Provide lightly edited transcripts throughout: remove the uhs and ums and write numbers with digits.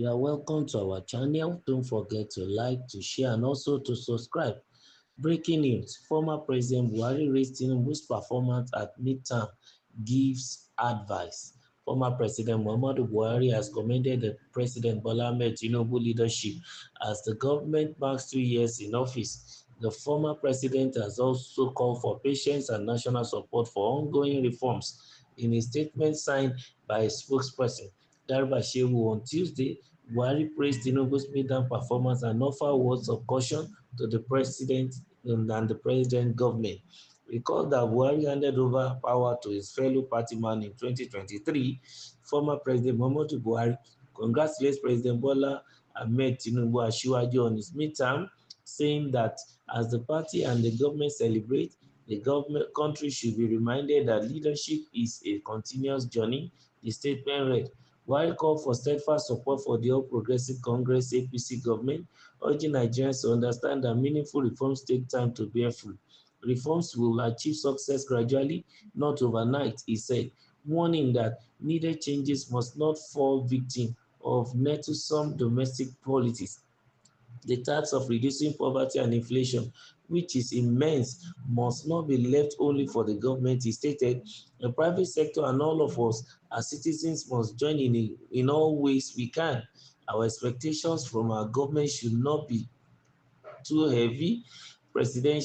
You are welcome to our channel. Don't forget to like, to share, and also to subscribe. Breaking news: former President Buhari raised Tinubu's performance at midterm, gives advice. Former President Muhammadu Buhari has commended the President Bola Ahmed Tinubu leadership as the government marks 2 years in office. The former president has also called for patience and national support for ongoing reforms. In a statement signed by a spokesperson, Garba Shehu, on Tuesday, Buhari praised Tinubu's midterm performance and offered words of caution to the president and the president government. Recall that Buhari handed over power to his fellow partyman in 2023. Former President Muhammadu Buhari congratulates President Bola Ahmed Tinubu Asiwaju on his midterm, saying that as the party and the government celebrate, the country should be reminded that leadership is a continuous journey. The statement read, Buhari called for steadfast support for the All Progressive Congress APC government, urging Nigerians to understand that meaningful reforms take time to bear fruit. Reforms will achieve success gradually, not overnight, he said, warning that needed changes must not fall victim of nettlesome domestic politics. The task of reducing poverty and inflation, which is immense, must not be left only for the government, he stated. The private sector and all of us as citizens must join in all ways we can. Our expectations from our government should not be too heavy. President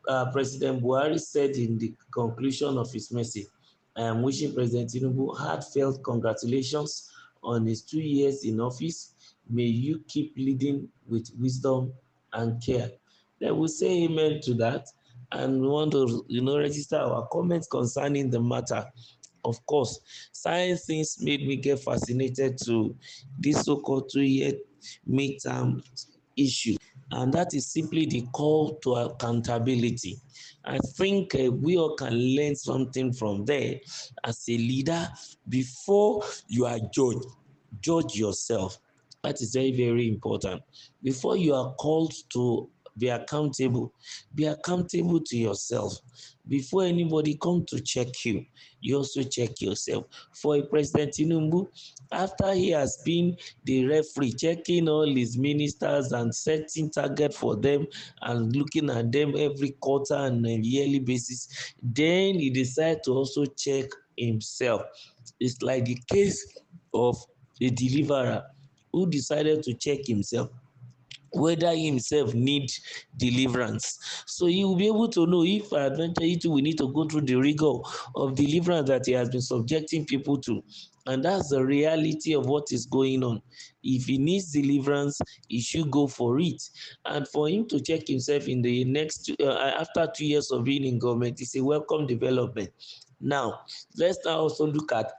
Buhari said in the conclusion of his message, I am wishing President Tinubu heartfelt congratulations on his 2 years in office. May you keep leading with wisdom and care. Then we say amen to that, and we want to register our comments concerning the matter. Of course, science things made me get fascinated to this so-called 2 year midterm issue, and that is simply the call to accountability. I think we all can learn something from there. As a leader, before you are judged, judge yourself. That is very, very important. Before you are called to be accountable to yourself. Before anybody come to check you, you also check yourself. For a President Tinubu, after he has been the referee, checking all his ministers and setting target for them and looking at them every quarter and a yearly basis, then he decide to also check himself. It's like the case of a deliverer who decided to check himself whether he himself need deliverance. So he will be able to know if eventually we need to go through the rigor of deliverance that he has been subjecting people to. And that's the reality of what is going on. If he needs deliverance, he should go for it. And for him to check himself in the next, after 2 years of being in government, is a welcome development. Now, let's now also look at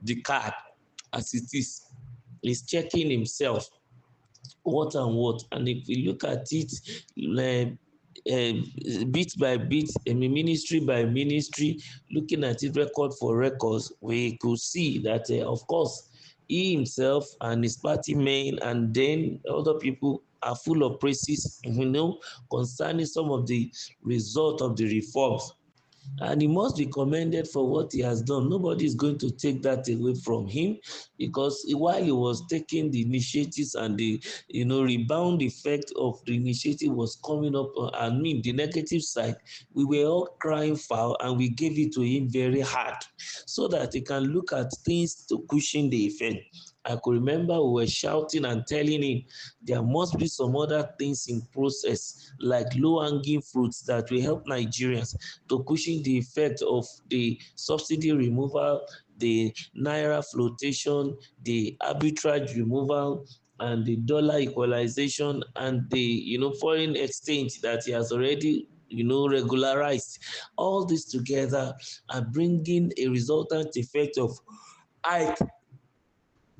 the card as it is. He's checking himself what and what. And if we look at it bit by bit, ministry by ministry, looking at it record for records, we could see that, of course, he himself and his party men and then other people are full of praises, concerning some of the result of the reforms. And he must be commended for what he has done. Nobody is going to take that away from him, because while he was taking the initiatives and the rebound effect of the initiative was coming up, the negative side, we were all crying foul and we gave it to him very hard so that he can look at things to cushion the effect. I could remember we were shouting and telling him there must be some other things in process, like low-hanging fruits that will help Nigerians to cushion the effect of the subsidy removal, the naira flotation, the arbitrage removal, and the dollar equalization, and the foreign exchange that he has already regularized. All this together are bringing a resultant effect of hike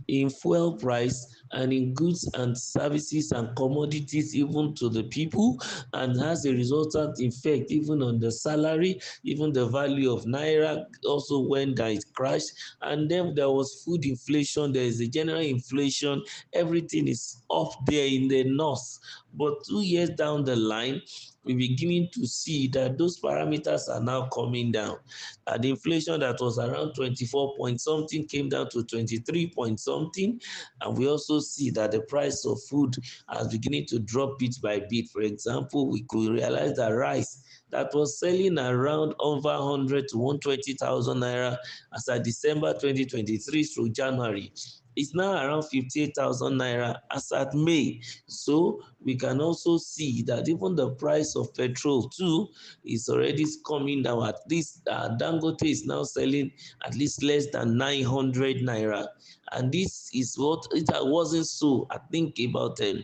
in fuel price and in goods and services and commodities, even to the people, and has a resultant effect even on the salary. Even the value of naira also went down, it crashed. And then there was food inflation, there is a general inflation, everything is up there in the north. But 2 years down the line, we're beginning to see that those parameters are now coming down. And the inflation that was around 24 point something came down to 23 point something. And we also also see that the price of food is beginning to drop bit by bit. For example, we could realize that rice that was selling around over 100 to 120,000 naira as at December 2023 through January. It's now around 58,000 naira as at May. So we can also see that even the price of petrol too is already coming down. At least Dangote is now selling at least less than 900 naira. And this is what it wasn't so, I think, about a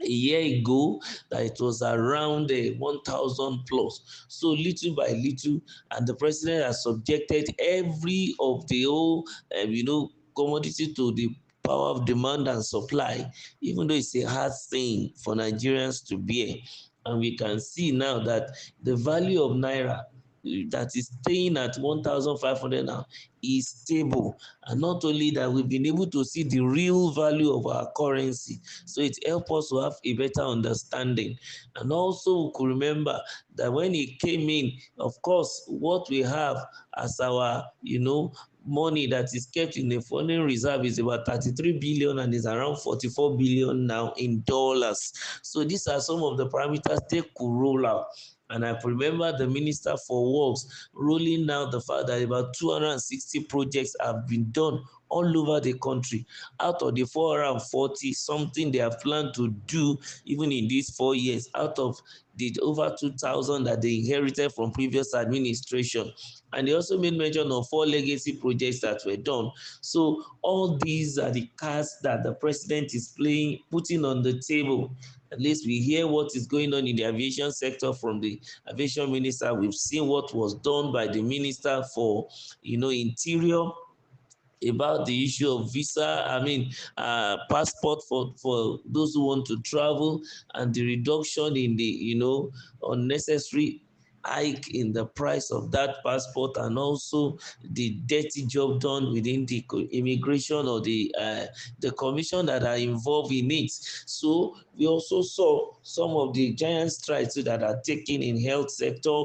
year ago, that it was around 1,000 plus. So little by little, and the president has subjected every of the whole, commodity to the power of demand and supply, even though it's a hard thing for Nigerians to bear. And we can see now that the value of naira that is staying at 1,500 now is stable. And not only that, we've been able to see the real value of our currency. So it helps us to have a better understanding. And also we could remember that when it came in, of course, what we have as our, money that is kept in the foreign reserve is about 33 billion and is around 44 billion now in dollars. So these are some of the parameters they could roll out. And I remember the Minister for Works rolling out the fact that about 260 projects have been done all over the country. Out of the 440 something they have planned to do even in these 4 years, out of the over 2,000 that they inherited from previous administration. And they also made mention of 4 legacy projects that were done. So all these are the cards that the president is putting on the table. At least we hear what is going on in the aviation sector from the aviation minister. We've seen what was done by the minister for, interior, about the issue of visa, passport for those who want to travel, and the reduction in the, unnecessary hike in the price of that passport, and also the dirty job done within the immigration or the commission that are involved in it. So we also saw some of the giant strides that are taken in health sector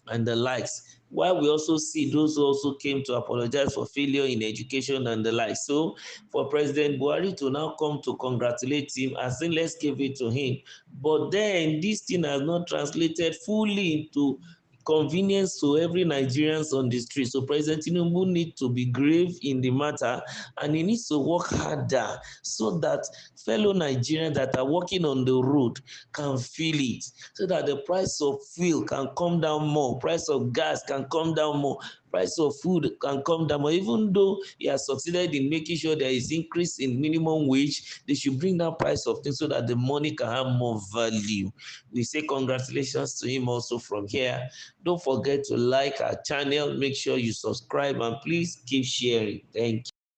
and the likes. While we also see those who also came to apologize for failure in education and the like. So for President Buhari to now come to congratulate him, I think let's give it to him. But then this thing has not translated fully into convenience to every Nigerians on the street. So President Tinubu needs to be grave in the matter, and he needs to work harder so that fellow Nigerians that are working on the road can feel it, so that the price of fuel can come down more, price of gas can come down more, price of food can come down more. Even though he has succeeded in making sure there is increase in minimum wage, they should bring down price of things so that the money can have more value. We say congratulations to him also from here. Don't forget to like our channel, make sure you subscribe, and please keep sharing. Thank you.